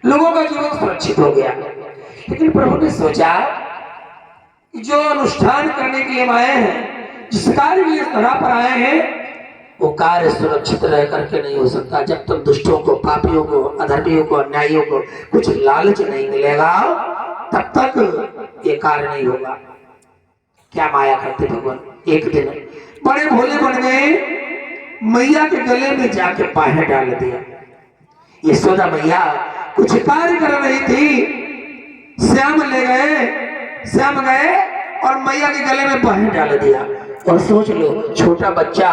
लोगों का जीवन सुरक्षित हो गया। लेकिन प्रभु ने सोचा जो अनुष्ठान करने के लिए हम आए हैं, जिस कार्य के लिए धरा पर आए हैं, वो कार्य सुरक्षित रह करके नहीं हो सकता जब तक दुष्टों को, पापियों को, अधर्मियों को, अन्यायियों को कुछ लालच नहीं मिलेगा, तब तक ये कार्य नहीं होगा। क्या माया करते भगवान। एक दिन बड़े भोले बन गए, मैया के गले में जाके बाहें डाल दिया। यशोदा मैया कुछ कार्य कर रही थी, श्याम ले गए, श्याम गए और मैया के गले में बाहें डाल दिया। और सोच लो, छोटा बच्चा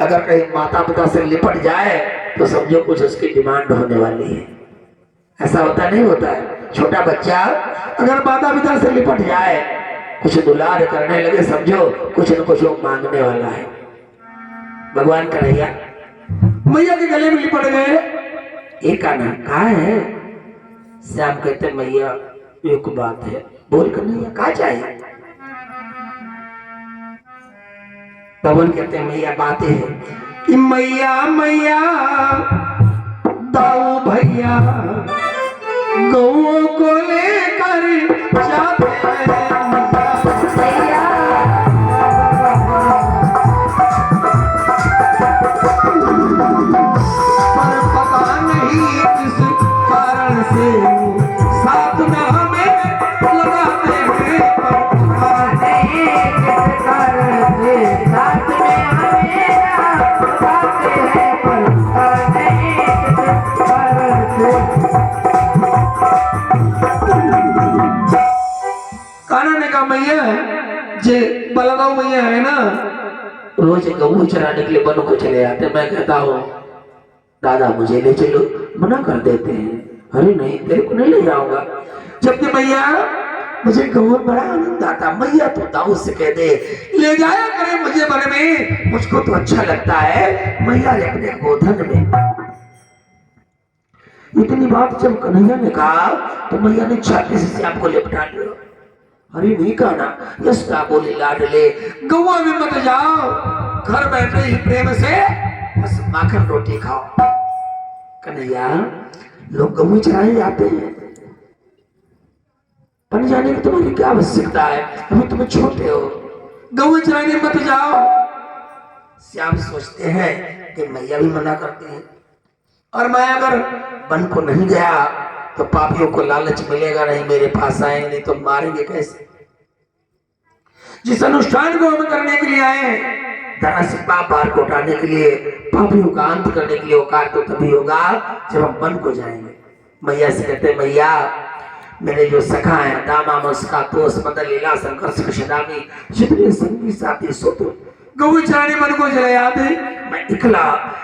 अगर कहीं माता पिता से लिपट जाए तो समझो कुछ उसकी डिमांड होने वाली है। ऐसा होता नहीं होता है? छोटा बच्चा अगर माता पिता से लिपट जाए, कुछ दुलार करने लगे, समझो कुछ न कुछ वो मांगने वाला है। भगवान कन्हैया मैया के गले में लिपट गए। एक आना कहा है? श्याम कहते मैया एक बात है। बोल कन्हैया कहा चाहिए? भगवान कहते हैं मैया बातें हैं कि मैया मैया दाऊ भैया गौओं को लेकर जाते हैं। मैया पर पता नहीं किस कारण से साथ में हमें लगाते हैं, पर पता नहीं किस कारण से साथ में हमें लगाते हैं, पर पता नहीं किस कारण से। कारण का मैया जे बलगांव मैया है ना, रोज गऊ चराने के लिए वन को चले आते। मैं कहता हूँ दादा मुझे ले चलो, मना कर देते हैं। अरे नहीं, तेरे को नहीं ले जाऊंगा। जबकि मैया मुझे गऊ बड़ा आनंद आता। मैया तो दाऊ से कह दे ले जाया करे मुझे वन में, मुझको तो अच्छा लगता है। मैया ने अपने गोधन में इतनी बात जब कन्हैया ने कहा तो मैया ने छाती से आपको लिपटा लिया। अरे नहीं कहा ना, यशोदा बोली लाडले गौवा में मत जाओ, घर बैठे ही प्रेम से बस माखन रोटी खाओ। कन्हैया लोग गऊ चराए जाते हैं, बन जाने की तुम्हारी क्या आवश्यकता है? अभी तुम छोटे हो, गऊ चराने मत जाओ। श्याम सोचते हैं कि मैया भी मना करती है, और मैं अगर वन को नहीं गया तो पापियों को लालच मिलेगा नहीं, मेरे पास आएंगे नहीं तो मारेंगे कैसे। जिस अनुष्ठान को हम करने के लिए आए, धरा से पाप भार को उठाने के लिए, पापियों का अंत करने के लिए, वो कार्य तो तभी होगा जब हम वन को जाएंगे। मैया से कहते मैया मेरे जो सखा है दामा मुस्का तोस मदन लीला शंकर सदामी जितने संगी साथी सो तो गौ चराने मन को चले आते। मैं इकला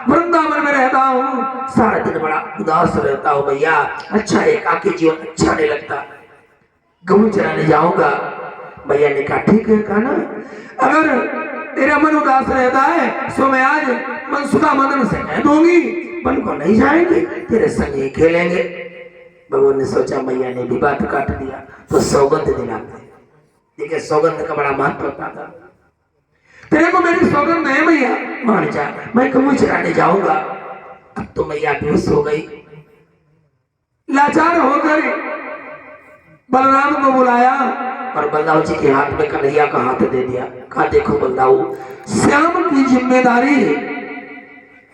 वृंदावन में रहता हूँ, सारा दिन बड़ा उदास रहता हूँ मैया, अच्छा एकाकी जीवन अच्छा नहीं लगता, गऊ चराने जाऊंगा। मैया ने कहा ठीक है, कहा ना अगर तेरा मन उदास रहता है सो मैं आज मनसुखा मदन से कह दूंगी वन को नहीं जाएंगे, तेरे संग ही खेलेंगे। भगवान ने सोचा मैया ने भी बात काट दिया तो सौगंध दिलाते। देखिए सौगंध का बड़ा महत्व होता था। तेरे को मेरी सौगंध है मैया, मान जा, मैं गऊ चराने जाऊंगा। अब तो मैया बेहोश हो गई, लाचार होकर बलराम को बुलाया और बलदाऊ जी के हाथ में कन्हैया का हाथ दे दिया। कहा देखो बलदाऊ, श्याम की जिम्मेदारी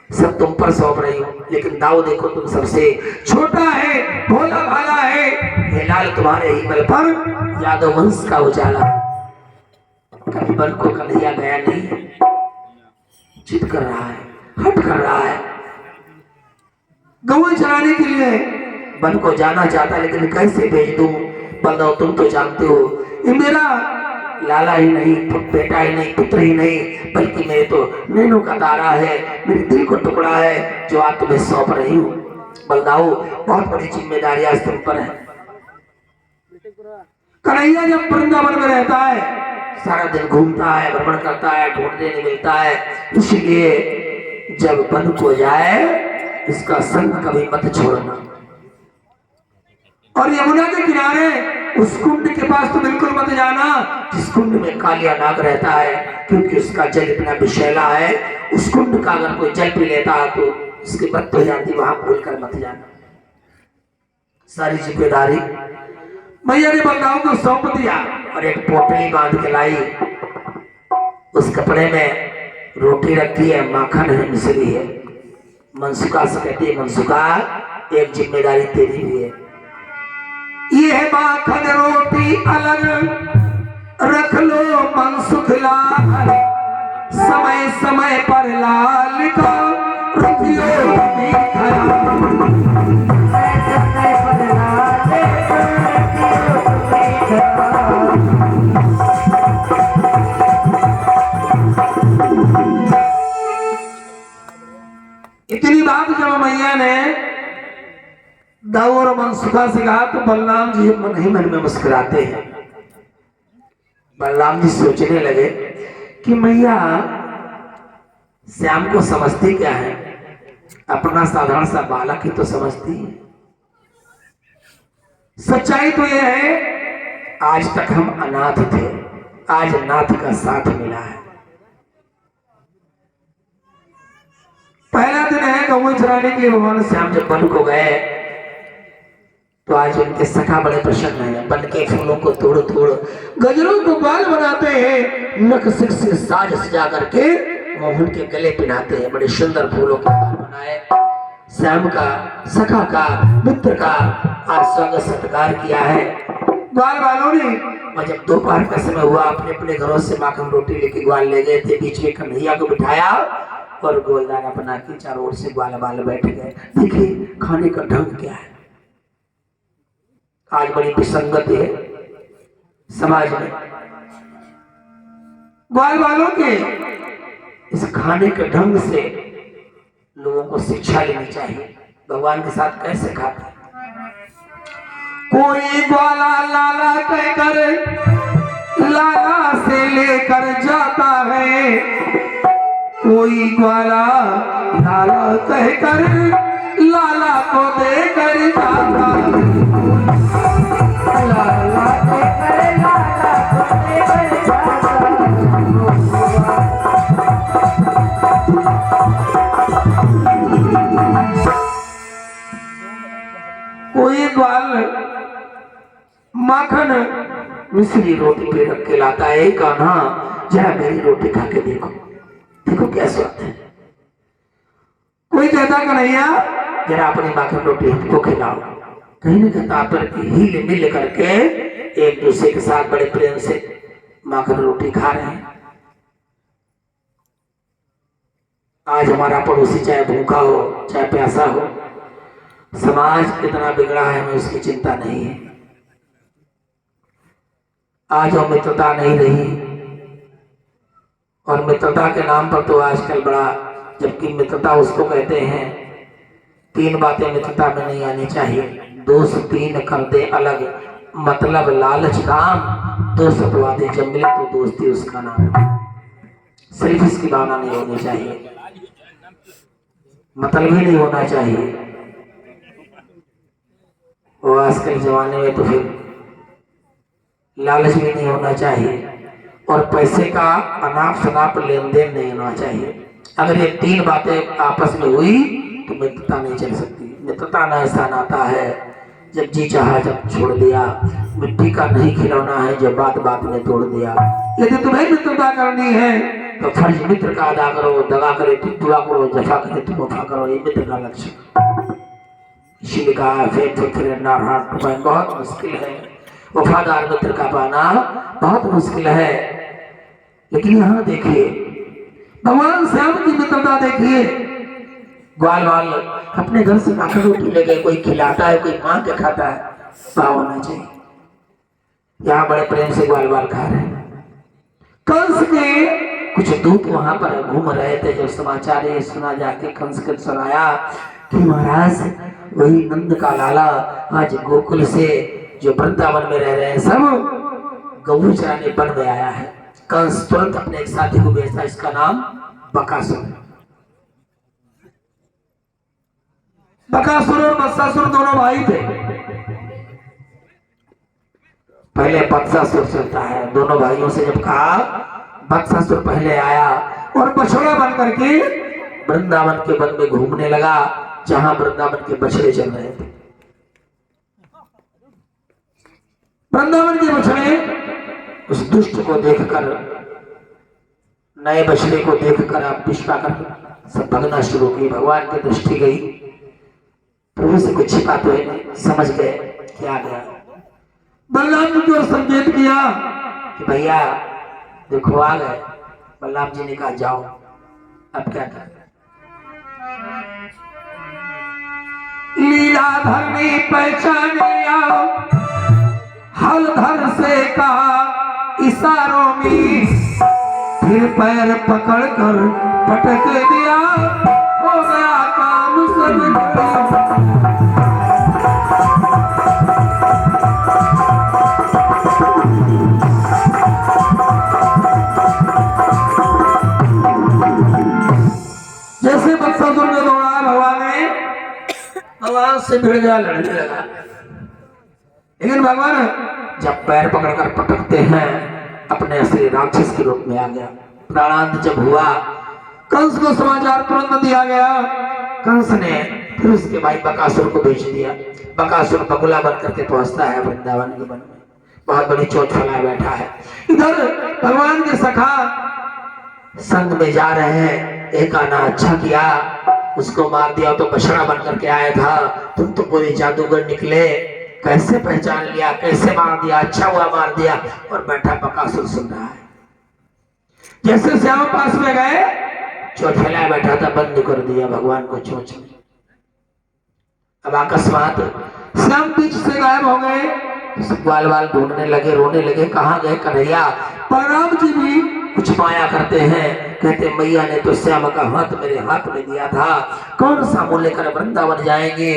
सब तुम पर सौंप रही हो, लेकिन दाऊ देखो तुम सबसे छोटा है, भोला भाला है, ये लाल तुम्हारे ही बल पर यादव वंश का उजाला। कभी बल को कन्हैया गया नहीं, जिद कर रहा है, हट कर रहा है, गऊ चराने के लिए वन को जाना चाहता, लेकिन कैसे भेज दूं? बलदाऊ तुम तो जानते हो ये मेरा लाला ही नहीं, बेटा ही नहीं, पुत्र ही नहीं, बल्कि मेरे तो नैनों का तारा है, मेरे दिल को टुकड़ा है जो आज तुम्हें सौंप रही हूँ। बलदाऊ बहुत बड़ी जिम्मेदारी आज तुम पर है। कन्हैया जब वृंदावन में रहता है, सारा दिन घूमता है, भ्रमण करता है, ढूंढने नहीं मिलता है, इसलिए जब वन को जाए इसका संग कभी मत छोड़ना। और यमुना के किनारे उस कुंड के पास तो बिल्कुल मत जाना जिस कुंड में कालिया नाग रहता है, क्योंकि उसका जल इतना विषैला है। उस कुंड का अगर कोई जल पी लेता है तो उसकी मृत्यु हो जाती, वहां भूल कर मत जाना। सारी जिम्मेदारी मैया ने बलराम को सौंप दिया और एक पोटली बांध के लाई। उस कपड़े में रोटी रखी है, माखन है, मिश्री है। मनसुखा से कहती है, मनसुखा एक जिम्मेदारी तेरी भी है। ये है माखन रोटी अलग रख लो मनसुख लाल, समय समय पर लाल को रखियो इतनी बात जब मैया ने दाऊ और मनसुखा से कहा तो बलराम जी मन ही मन में मुस्कुराते हैं। बलराम जी सोचने लगे कि मैया श्याम को समझती क्या है, अपना साधारण सा बालक ही तो समझती है। सच्चाई तो यह है आज तक हम अनाथ थे, आज नाथ का साथ मिला है। पहला दिन है गौ चराने के लिए भगवान श्याम जब वन को गए तो आज उनके सखा बड़े प्रसन्न हैं। वन के फूलों को तोड़ तोड़ गजरों को बाल बनाते हैं, नख सिर से साज सजा करके मोहन के गले पहनाते हैं। बड़े सुंदर फूलों के बाल बनाए। श्याम का, सखा का, मित्र का आज स्वागत सत्कार किया है ग्वाल वालों ने। और जब दोपहर का समय हुआ अपने अपने घरों से माखन रोटी लेके ग्वाल ले गए थे। बीच में कन्हैया को बिठाया और गोलदाना बना के चारों ओर से ग्वाल बाल बैठ गए। देखिए खाने का ढंग क्या है। आज बड़ी विसंगति है समाज में। ग्वाल वालों के इस खाने के ढंग से लोगों को शिक्षा लेनी चाहिए। भगवान के साथ कैसे खाते। कोई ग्वाला लाला कहकर लाला से लेकर जाता है, कोई ग्वाला लाला कहकर लाला को देकर जाता है। लाला कहकर लाला को देकर जाता कोई ग्वाल माखन मिश्री रोटी पे रख के लाता है। कान्हा जरा मेरी रोटी खा के देखो, देखो क्या स्वाद है। कोई कहता कन्हैया जरा अपनी माखन रोटी हमको खिलाओ। कहीं न कहता पर हिल मिल करके एक दूसरे के साथ बड़े प्रेम से माखन रोटी खा रहे हैं। आज हमारा पड़ोसी चाहे भूखा हो चाहे प्यासा हो, समाज कितना बिगड़ा है हमें उसकी चिंता नहीं है। आज वो मित्रता नहीं रही और मित्रता के नाम पर तो आजकल बड़ा, जबकि मित्रता उसको कहते हैं तीन बातें मित्रता में नहीं आनी चाहिए। दोस्त तीन कर दे अलग, मतलब लालच काम, दो सतवादे जब मिले तो दोस्ती उसका नाम। सिर्फ इसकी भावना नहीं होनी चाहिए, मतलब ही नहीं होना चाहिए। और आजकल जमाने में तो फिर लालच भी नहीं होना चाहिए और पैसे का अनाप शनाप लेन देन नहीं होना चाहिए। अगर ये तीन बातें आपस में हुई तो मित्रता नहीं चल सकती। मित्रता ना ऐसा नाता है जब जी चाहा जब छोड़ दिया, मिट्टी का नहीं खिलौना है जब बात बात में तोड़ दिया। यदि तुम्हें मित्रता करनी है तो फर्ज मित्र का अदा करो, दगा करे तुम दुआ करो, जफा करे तुम वफा करो। ये मित्र का लक्ष्य। इसीलिए कहा बहुत मुश्किल है, वफादार मित्र का पाना बहुत मुश्किल है। लेकिन यहाँ देखिए भगवान श्याम की मित्रता देखिए। ग्वाल वाल अपने घर से माखन रोटी ले गए, कोई खिलाता है कोई मांग के खाता है, भाव होना चाहिए। यहाँ बड़े प्रेम से ग्वाल वाल खा रहे हैं। कंस के कुछ दूत वहां पर घूम रहे थे। जब समाचार ये सुना जाके कंस के सुनाया कि महाराज वही नंद का लाला आज गोकुल से जो वृंदावन में रह रहे हैं सब गौ चराने वन में आया है। कंस तुरंत अपने एक साथी को भेजता, इसका नाम बकासुर। बकासुर और बत्सासुर दोनों भाई थे। पहले बत्सासुर चलता है। दोनों भाइयों से जब कहा, बत्सासुर पहले आया और बछड़ा बन करके वृंदावन के वन में घूमने लगा जहां वृंदावन के बछड़े चल रहे थे। वृंदावन के बछड़े उस दुष्ट को देखकर, नए बछड़े को देखकर आप पुष्पाकर सब भगना शुरू की। भगवान की दृष्टि गई, प्रभु से कुछ छिपाते हुए नहीं, समझ गए क्या गया। बलराम जी को संकेत किया कि भैया देखो आ गए। बलराम जी ने कहा जाओ, अब क्या कर। लीलाधर ने पहचान लिया, हलधर से कहा इशारों में, फिर पैर पकड़कर पटक दिया, हो गया काम सब। जैसे बक्सासुर ने दौड़ा, भगवान से भिड़ गया, लड़ने लगा। लेकिन भगवान जब पैर पकड़कर पटकते हैं अपने असली राक्षस के रूप में आ गया। प्राणांत जब हुआ, कंस को समाचार तुरंत दिया गया। कंस ने फिर उसके भाई बकासुर को भेज दिया। बकासुर बगुला बन करके पहुंचता है वृंदावन के वन में, बहुत बड़ी चोट फैलाए बैठा है। इधर भगवान के सखा संग में जा रहे हैं। एक आना अच्छा किया, उसको मार दिया तो बछड़ा बन करके आया था, तुम तो पूरे जादूगर निकले, कैसे पहचान लिया, कैसे मार दिया, अच्छा हुआ मार दिया। और बैठा बकासुर सुन रहा है। जैसे श्याम पास में गए, चोट फैलाया बैठा था, बंद कर दिया भगवान को चोच में। अब अकस्मात श्याम बीच से गायब हो गए। ग्वाल वाल ढूंढने लगे, रोने लगे, कहाँ गए कन्हैया। बलराम जी भी कुछ माया करते हैं, कहते मैया ने तो श्याम का हाथ मेरे हाथ में दिया था, कौन सा मुंह लेकर वृंदावन जाएंगे।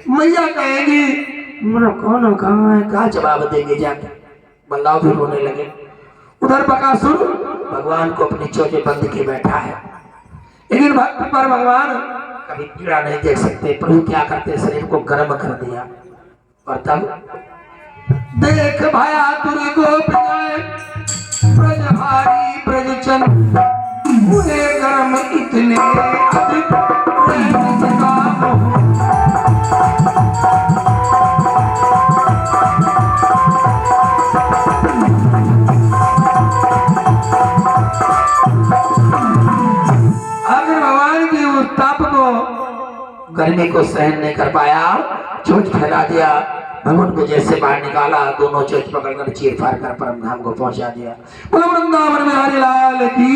मैया कहेंगी मेरा कौन कहाँ है, क्या जवाब देंगे जाके। बल्लाव भी रोने लगे। उधर बकासुर भगवान को अपनी चोट में बंद के बैठा है। लेकिन भक्त पर भगवान कभी पीड़ा नहीं देख सकते। प्रभु क्या करते, शरीर को गर्म कर दिया। और तब देख भाया तुर गोप ब्रज भारी ब्रज चंद, हुए गर्म इतने अधिक गर्मी को सहन नहीं कर पाया, चोट फैला दिया। भगवान को जैसे बाहर निकाला, दोनों चोट पकड़कर चीर फाड़ कर परम धाम को पहुंचा दिया। वृंदावन बिहारी लाल की